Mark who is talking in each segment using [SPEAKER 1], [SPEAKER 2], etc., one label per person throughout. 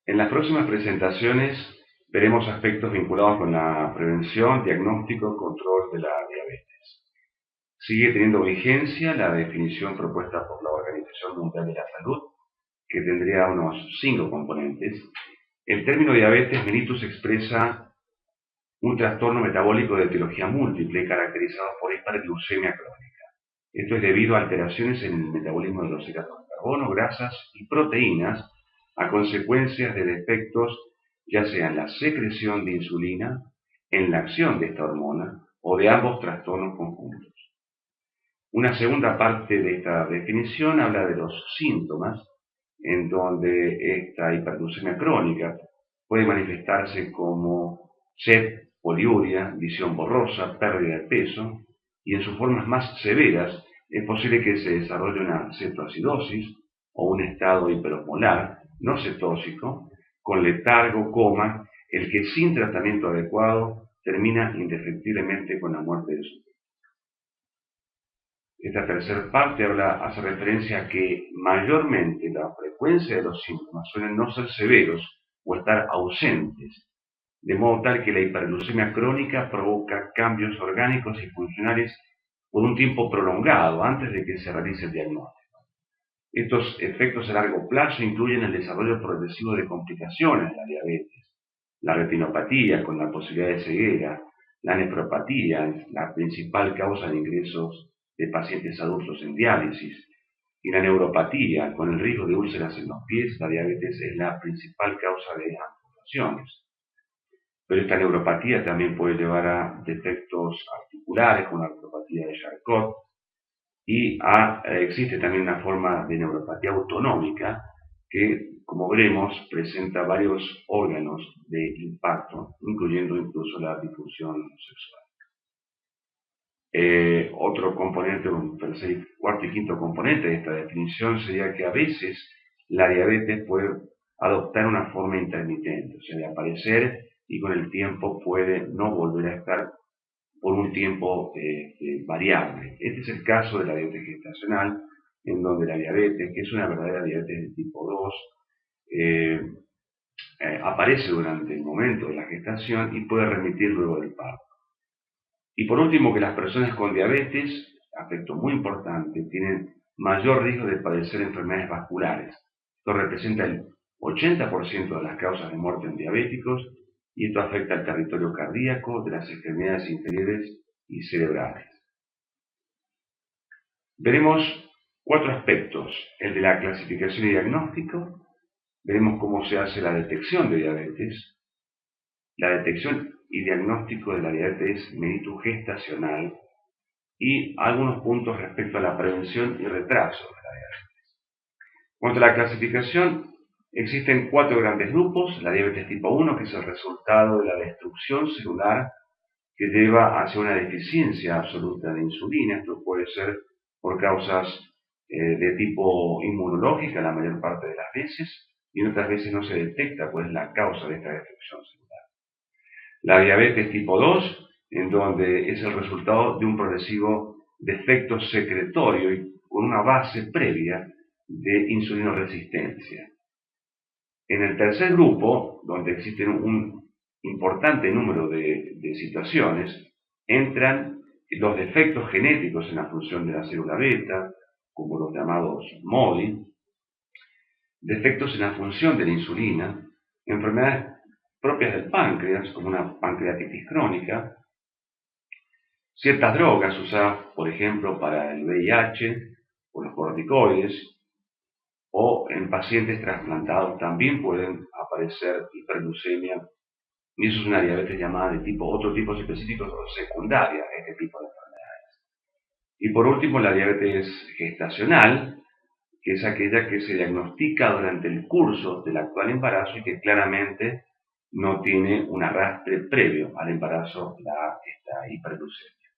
[SPEAKER 1] En las próximas presentaciones veremos aspectos vinculados con la prevención, diagnóstico y control de la diabetes. Sigue teniendo vigencia la definición propuesta por la Organización Mundial de la Salud, que tendría unos 5 componentes. El término diabetes mellitus expresa un trastorno metabólico de etiología múltiple caracterizado por hiperglucemia crónica. Esto es debido a alteraciones en el metabolismo de los hidratos de carbono, grasas y proteínas a consecuencias de defectos ya sea en la secreción de insulina, en la acción de esta hormona o de ambos trastornos conjuntos. Una segunda parte de esta definición habla de los síntomas, en donde esta hiperglucemia crónica puede manifestarse como sed, poliuria, visión borrosa, pérdida de peso, y en sus formas más severas es posible que se desarrolle una cetoacidosis o un estado hiperosmolar, no cetósico, con letargo, coma, el que sin tratamiento adecuado termina indefectiblemente con la muerte del sujeto. Esta tercera parte hace referencia a que mayormente la frecuencia de los síntomas suelen no ser severos o estar ausentes, de modo tal que la hiperglucemia crónica provoca cambios orgánicos y funcionales por un tiempo prolongado antes de que se realice el diagnóstico. Estos efectos a largo plazo incluyen el desarrollo progresivo de complicaciones de la diabetes, la retinopatía con la posibilidad de ceguera, la nefropatía, la principal causa de ingresos de pacientes adultos en diálisis, y la neuropatía con el riesgo de úlceras en los pies. La diabetes es la principal causa de amputaciones. Pero esta neuropatía también puede llevar a defectos articulares, como la neuropatía de Charcot, y existe también una forma de neuropatía autonómica que, como veremos, presenta varios órganos de impacto, incluyendo incluso la disfunción sexual. Otro componente, un tercer, cuarto y quinto componente de esta definición sería que a veces la diabetes puede adoptar una forma intermitente, o sea, de aparecer y con el tiempo puede no volver a estar por un tiempo variable. Este es el caso de la diabetes gestacional, en donde la diabetes, que es una verdadera diabetes de tipo 2, aparece durante el momento de la gestación y puede remitir luego del parto. Y por último, que las personas con diabetes, aspecto muy importante, tienen mayor riesgo de padecer enfermedades vasculares. Esto representa el 80% de las causas de muerte en diabéticos, y esto afecta al territorio cardíaco, de las extremidades inferiores y cerebrales. Veremos 4 aspectos: el de la clasificación y diagnóstico, veremos cómo se hace la detección de diabetes, la detección y diagnóstico de la diabetes mellitus gestacional, y algunos puntos respecto a la prevención y retraso de la diabetes. Cuanto a la clasificación, existen 4 grandes grupos: la diabetes tipo 1, que es el resultado de la destrucción celular que lleva hacia una deficiencia absoluta de insulina. Esto puede ser por causas de tipo inmunológica la mayor parte de las veces, y en otras veces no se detecta cuál es la causa de esta destrucción celular. La diabetes tipo 2, en donde es el resultado de un progresivo defecto secretorio y con una base previa de insulinoresistencia. En el tercer grupo, donde existen un importante número de situaciones, entran los defectos genéticos en la función de la célula beta, como los llamados MODY, defectos en la función de la insulina, enfermedades propias del páncreas, como una pancreatitis crónica, ciertas drogas usadas, por ejemplo, para el VIH, o los corticoides, o en pacientes trasplantados también pueden aparecer hiperglucemia, y eso es una diabetes llamada de otros tipos específicos o secundaria a este tipo de enfermedades. Y por último, la diabetes gestacional, que es aquella que se diagnostica durante el curso del actual embarazo y que claramente no tiene un arrastre previo al embarazo, esta hiperglucemia.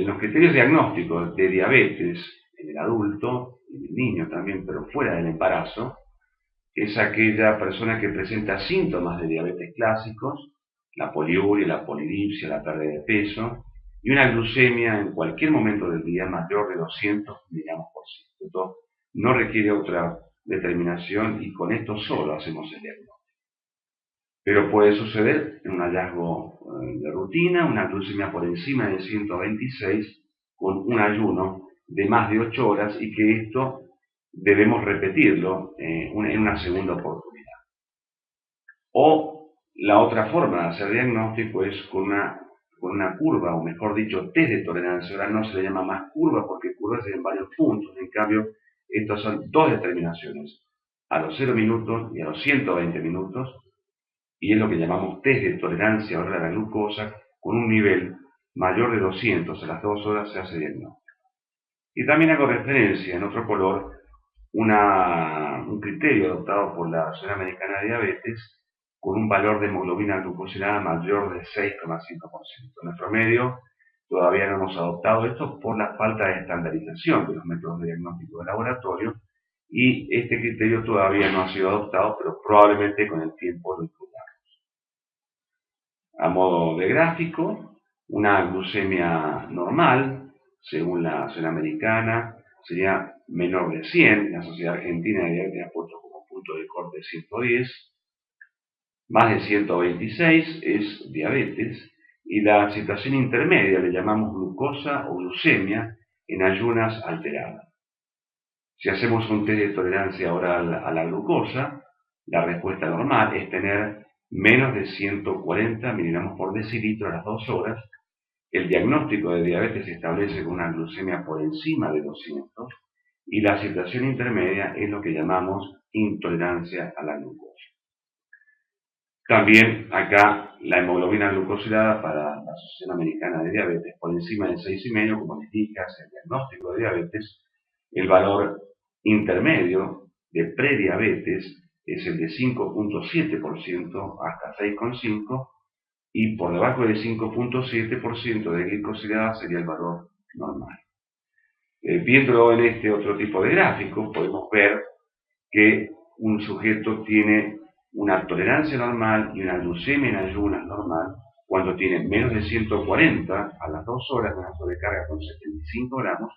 [SPEAKER 1] Los criterios diagnósticos de diabetes en el adulto, en el niño también, pero fuera del embarazo, es aquella persona que presenta síntomas de diabetes clásicos, la poliuria, la polidipsia, la pérdida de peso, y una glucemia en cualquier momento del día mayor de 200 miligramos por ciento. Esto no requiere otra determinación y con esto solo hacemos el diagnóstico. Pero puede suceder en un hallazgo de rutina, una glucemia por encima de 126 con un ayuno de más de 8 horas y que esto debemos repetirlo en una segunda oportunidad. O la otra forma de hacer diagnóstico es con una curva, o mejor dicho, test de tolerancia. Ahora no se le llama más curva porque curvas en varios puntos. En cambio, estas son dos determinaciones, a los 0 minutos y a los 120 minutos, y es lo que llamamos test de tolerancia ahora a la glucosa. Con un nivel mayor de 200 a las 2 horas se hace diagnóstico. Y también hago referencia en otro color un criterio adoptado por la Asociación Americana de Diabetes con un valor de hemoglobina glucosilada mayor de 6,5%. En nuestro medio todavía no hemos adoptado esto por la falta de estandarización de los métodos de diagnóstico de laboratorio, y este criterio todavía no ha sido adoptado, pero probablemente con el tiempo lo incluyamos. A modo de gráfico, una glucemia normal, según la Asociación Americana, sería menor de 100, la Sociedad Argentina de Diabetes ha puesto como punto de corte 110, más de 126 es diabetes, y la situación intermedia le llamamos glucosa o glucemia en ayunas alteradas. Si hacemos un test de tolerancia oral a la glucosa, la respuesta normal es tener menos de 140 miligramos por decilitro a las 2 horas. El diagnóstico de diabetes se establece con una glucemia por encima de 200, y la situación intermedia es lo que llamamos intolerancia a la glucosa. También acá la hemoglobina glucosilada para la Asociación Americana de Diabetes por encima de 6,5, como les dije, hace el diagnóstico de diabetes. El valor intermedio de prediabetes es el de 5,7% hasta 6,5%, y por debajo de 5,7% de glicosilada sería el valor normal. Viéndolo en este otro tipo de gráfico, podemos ver que un sujeto tiene una tolerancia normal y una glucemia en ayunas normal cuando tiene menos de 140 a las 2 horas de una sobrecarga con 75 gramos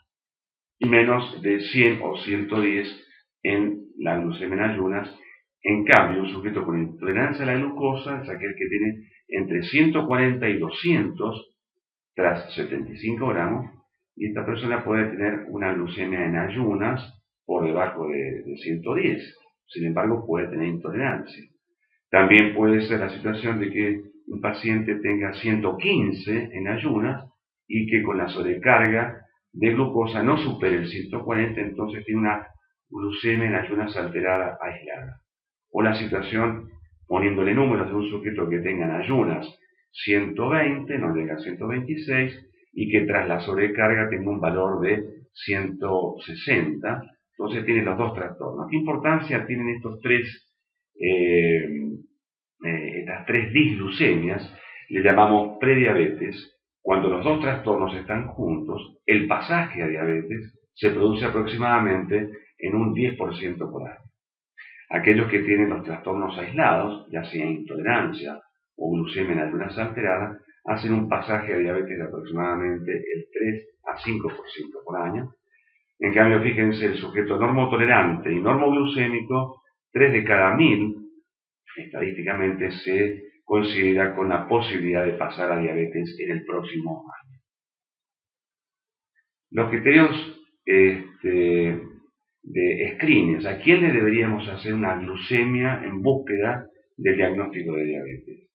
[SPEAKER 1] y menos de 100 o 110 en la glucemia en ayunas. En cambio, un sujeto con intolerancia a la glucosa es aquel que tiene entre 140 y 200 tras 75 gramos, y esta persona puede tener una glucemia en ayunas por debajo de 110. Sin embargo, puede tener intolerancia. También puede ser la situación de que un paciente tenga 115 en ayunas y que con la sobrecarga de glucosa no supere el 140, entonces tiene una glucemia en ayunas alterada aislada. O la situación, poniéndole números, de un sujeto que tenga en ayunas 120, no llega a 126, y que tras la sobrecarga tenga un valor de 160, entonces tiene los dos trastornos. ¿Qué importancia tienen estas tres disglucemias? Le llamamos prediabetes. Cuando los dos trastornos están juntos, el pasaje a diabetes se produce aproximadamente en un 10% por año. Aquellos que tienen los trastornos aislados, ya sea intolerancia o glucemia en ayunas alteradas, hacen un pasaje a diabetes de aproximadamente el 3 a 5% por año. En cambio, fíjense, el sujeto normotolerante y normoglucémico, 3 de cada 1000, estadísticamente se considera con la posibilidad de pasar a diabetes en el próximo año. Los criterios de screening, ¿a quién le deberíamos hacer una glucemia en búsqueda del diagnóstico de diabetes?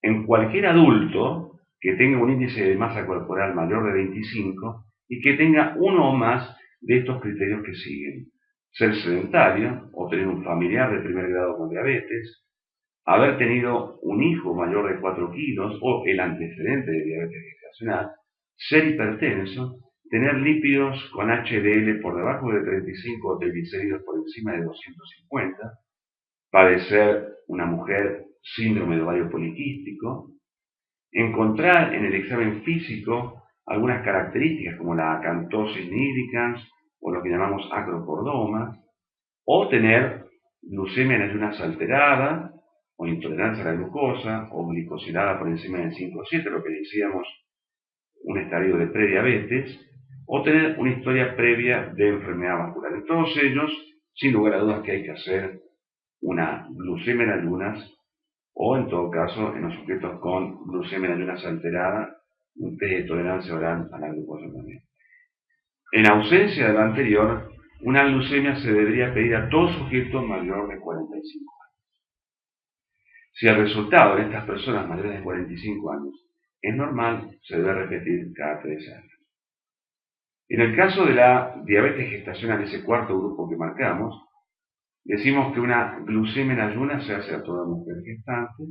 [SPEAKER 1] En cualquier adulto que tenga un índice de masa corporal mayor de 25 y que tenga uno o más de estos criterios que siguen: ser sedentario o tener un familiar de primer grado con diabetes, haber tenido un hijo mayor de 4 kilos o el antecedente de diabetes gestacional, ser hipertenso, tener lípidos con HDL por debajo de 35 o triglicéridos por encima de 250, padecer una mujer síndrome de ovario poliquístico, encontrar en el examen físico algunas características como la acantosis nigricans o lo que llamamos acrocordomas, o tener glucemia en ayunas alterada, o intolerancia a la glucosa, o glicosilada por encima del 5,7, lo que decíamos, un estadio de prediabetes, o tener una historia previa de enfermedad vascular. En todos ellos sin lugar a dudas que hay que hacer una glucemia en ayunas o en todo caso en los sujetos con glucemia en ayunas alterada, un test de tolerancia oral a la glucosa también. En ausencia de lo anterior, una glucemia se debería pedir a todo sujeto mayor de 45 años. Si el resultado en estas personas mayores de 45 años es normal, se debe repetir cada 3 años. En el caso de la diabetes gestacional, ese cuarto grupo que marcamos, decimos que una glucemia en ayunas se hace a toda mujer gestante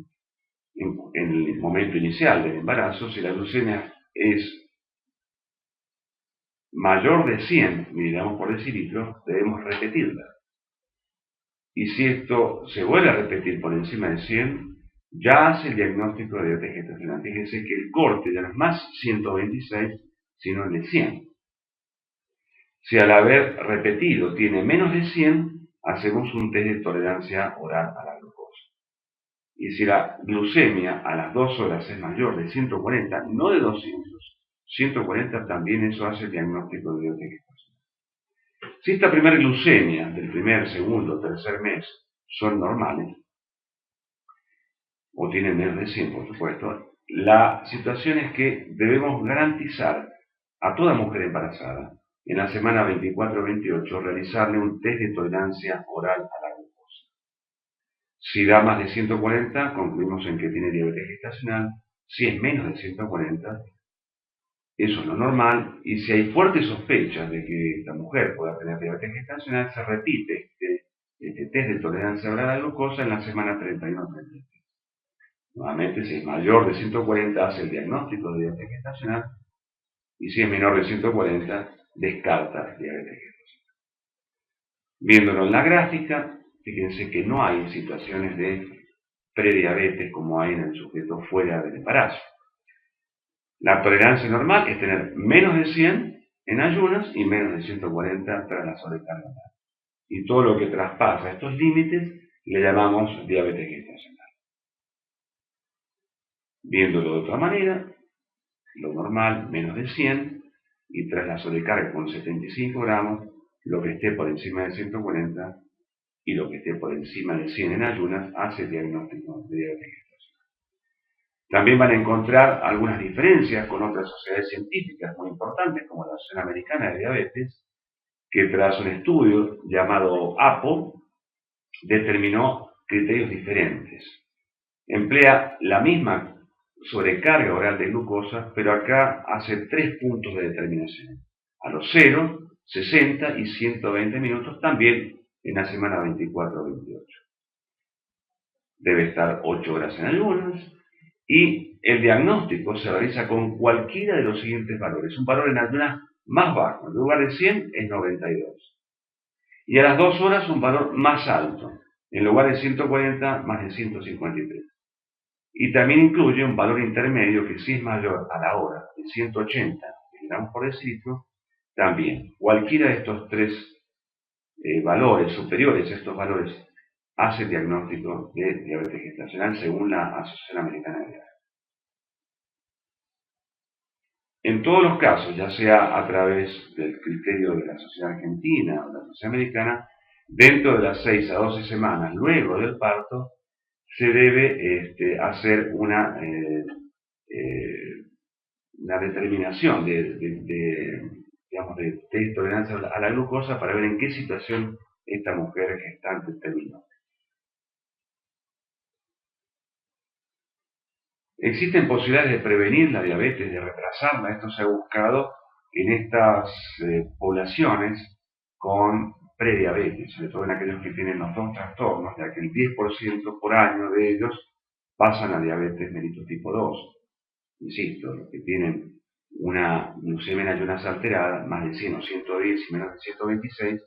[SPEAKER 1] en el momento inicial del embarazo. Si la glucemia es mayor de 100 miligramos por decilitro, debemos repetirla. Y si esto se vuelve a repetir por encima de 100, ya hace el diagnóstico de diabetes gestacional. Fíjense que el corte ya no es más 126, sino el de 100. Si al haber repetido tiene menos de 100, hacemos un test de tolerancia oral a la glucosa. Y si la glucemia a las 2 horas es mayor de 140, no de 200, 140, también eso hace el diagnóstico de diabetes gestacional. Si esta primera glucemia del primer, segundo, tercer mes son normales, o tienen menos de 100, por supuesto, la situación es que debemos garantizar a toda mujer embarazada, en la semana 24-28, realizarle un test de tolerancia oral a la glucosa. Si da más de 140, concluimos en que tiene diabetes gestacional. Si es menos de 140, eso es lo normal. Y si hay fuertes sospechas de que la mujer pueda tener diabetes gestacional, se repite este test de tolerancia oral a la glucosa en la semana 31-33. Nuevamente, si es mayor de 140, hace el diagnóstico de diabetes gestacional. Y si es menor de 140, descarta diabetes gestacional. Viéndolo en la gráfica, fíjense que no hay situaciones de prediabetes como hay en el sujeto fuera del embarazo. La tolerancia normal es tener menos de 100 en ayunas y menos de 140 tras la sobrecarga oral. Y todo lo que traspasa estos límites le llamamos diabetes gestacional. Viéndolo de otra manera, lo normal, menos de 100, y tras la sobrecarga con 75 gramos, lo que esté por encima de 140 y lo que esté por encima de 100 en ayunas, hace el diagnóstico de diabetes gestacional. También van a encontrar algunas diferencias con otras sociedades científicas muy importantes, como la Asociación Americana de Diabetes, que tras un estudio llamado APO, determinó criterios diferentes. Emplea la misma sobrecarga oral de glucosa, pero acá hace 3 puntos de determinación. A los 0, 60 y 120 minutos, también en la semana 24-28. Debe estar 8 horas en ayunas y el diagnóstico se realiza con cualquiera de los siguientes valores. Un valor en ayunas más bajo, en lugar de 100 es 92. Y a las 2 horas un valor más alto, en lugar de 140 más de 153. Y también incluye un valor intermedio que si es mayor a la hora de 180 miligramos por decilitro, también cualquiera de estos 3 valores superiores a estos valores hace el diagnóstico de diabetes gestacional según la Asociación Americana de Diabetes. En todos los casos, ya sea a través del criterio de la Sociedad Argentina o de la Sociedad Americana, dentro de las 6 a 12 semanas luego del parto, se debe hacer una determinación de tolerancia a la glucosa para ver en qué situación esta mujer gestante terminó. Existen posibilidades de prevenir la diabetes, de retrasarla. Esto se ha buscado en estas poblaciones con prediabetes, sobre todo en aquellos que tienen los 2 trastornos, ya que el 10% por año de ellos pasan a diabetes mellitus tipo 2. Insisto, los que tienen una glucemia en ayunas alterada, más de 100 o 110 y menos de 126,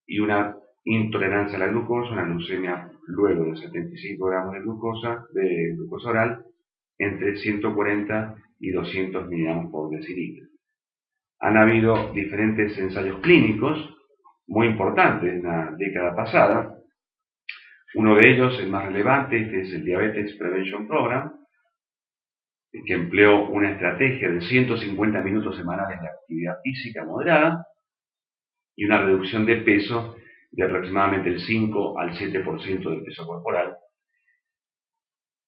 [SPEAKER 1] y una intolerancia a la glucosa, una glucemia luego de 75 gramos de glucosa oral, entre 140 y 200 miligramos por decilitro. Han habido diferentes ensayos clínicos muy importantes en la década pasada. Uno de ellos, el más relevante, es el Diabetes Prevention Program, que empleó una estrategia de 150 minutos semanales de actividad física moderada y una reducción de peso de aproximadamente el 5 al 7% del peso corporal.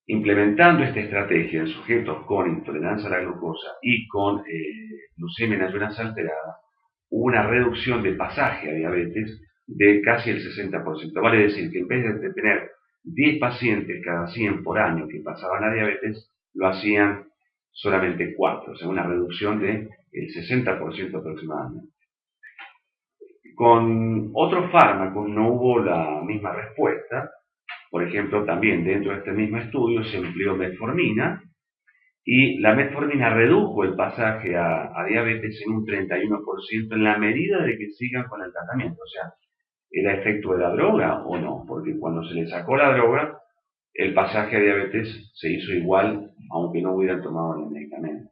[SPEAKER 1] Implementando esta estrategia en sujetos con intolerancia a la glucosa y con glucemia en ayunas alterada, hubo una reducción de pasaje a diabetes de casi el 60%. Vale decir que en vez de tener 10 pacientes cada 100 por año que pasaban a diabetes, lo hacían solamente 4, o sea, una reducción del 60% aproximadamente. Con otros fármacos no hubo la misma respuesta. Por ejemplo, también dentro de este mismo estudio se empleó metformina y la metformina redujo el pasaje a diabetes en un 31% en la medida de que sigan con el tratamiento. O sea, ¿era efecto de la droga o no? Porque cuando se le sacó la droga, el pasaje a diabetes se hizo igual aunque no hubieran tomado el medicamento.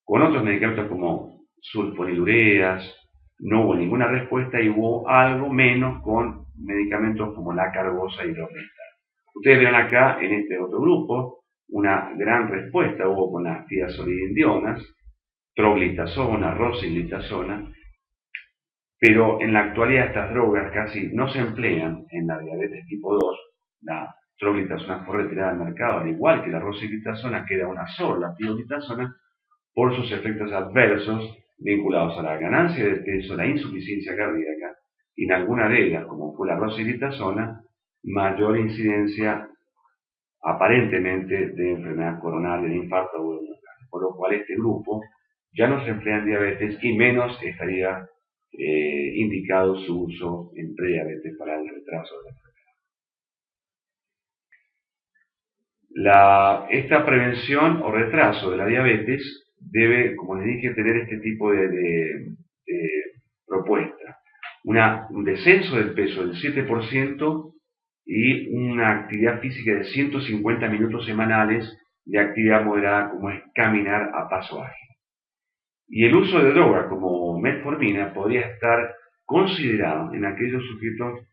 [SPEAKER 1] Con otros medicamentos como sulfonilureas no hubo ninguna respuesta y hubo algo menos con medicamentos como la carbosa y hidroxapatita. Ustedes ven acá en este otro grupo una gran respuesta hubo con las tiazolidindionas, troglitazona, rosiglitazona, pero en la actualidad estas drogas casi no se emplean en la diabetes tipo 2. La troglitazona fue retirada del mercado, al igual que la rosiglitazona, queda una sola tiazolidindona por sus efectos adversos vinculados a la ganancia de peso, la insuficiencia cardíaca y en alguna de ellas, como fue la rosiglitazona, mayor incidencia aparentemente de enfermedad coronaria, de infarto agudo de miocardio, por lo cual este grupo ya no se emplea en diabetes y menos estaría indicado su uso en prediabetes para el retraso de la enfermedad. Esta prevención o retraso de la diabetes debe, como les dije, tener este tipo de propuesta. Un descenso del peso del 7% y una actividad física de 150 minutos semanales de actividad moderada como es caminar a paso ágil. Y el uso de drogas como metformina podría estar considerado en aquellos sujetos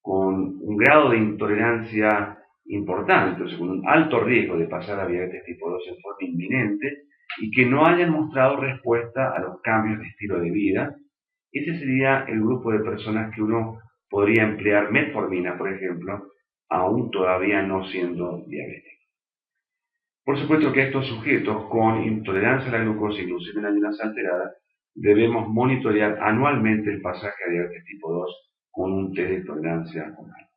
[SPEAKER 1] con un grado de intolerancia importante, o sea, con un alto riesgo de pasar a diabetes tipo 2 en forma inminente y que no hayan mostrado respuesta a los cambios de estilo de vida. Ese sería el grupo de personas que uno podría emplear metformina, por ejemplo, aún todavía no siendo diabético. Por supuesto que a estos sujetos con intolerancia a la glucosa y glucemia en ayunas alteradas debemos monitorear anualmente el pasaje a diabetes tipo 2 con un test de tolerancia oral.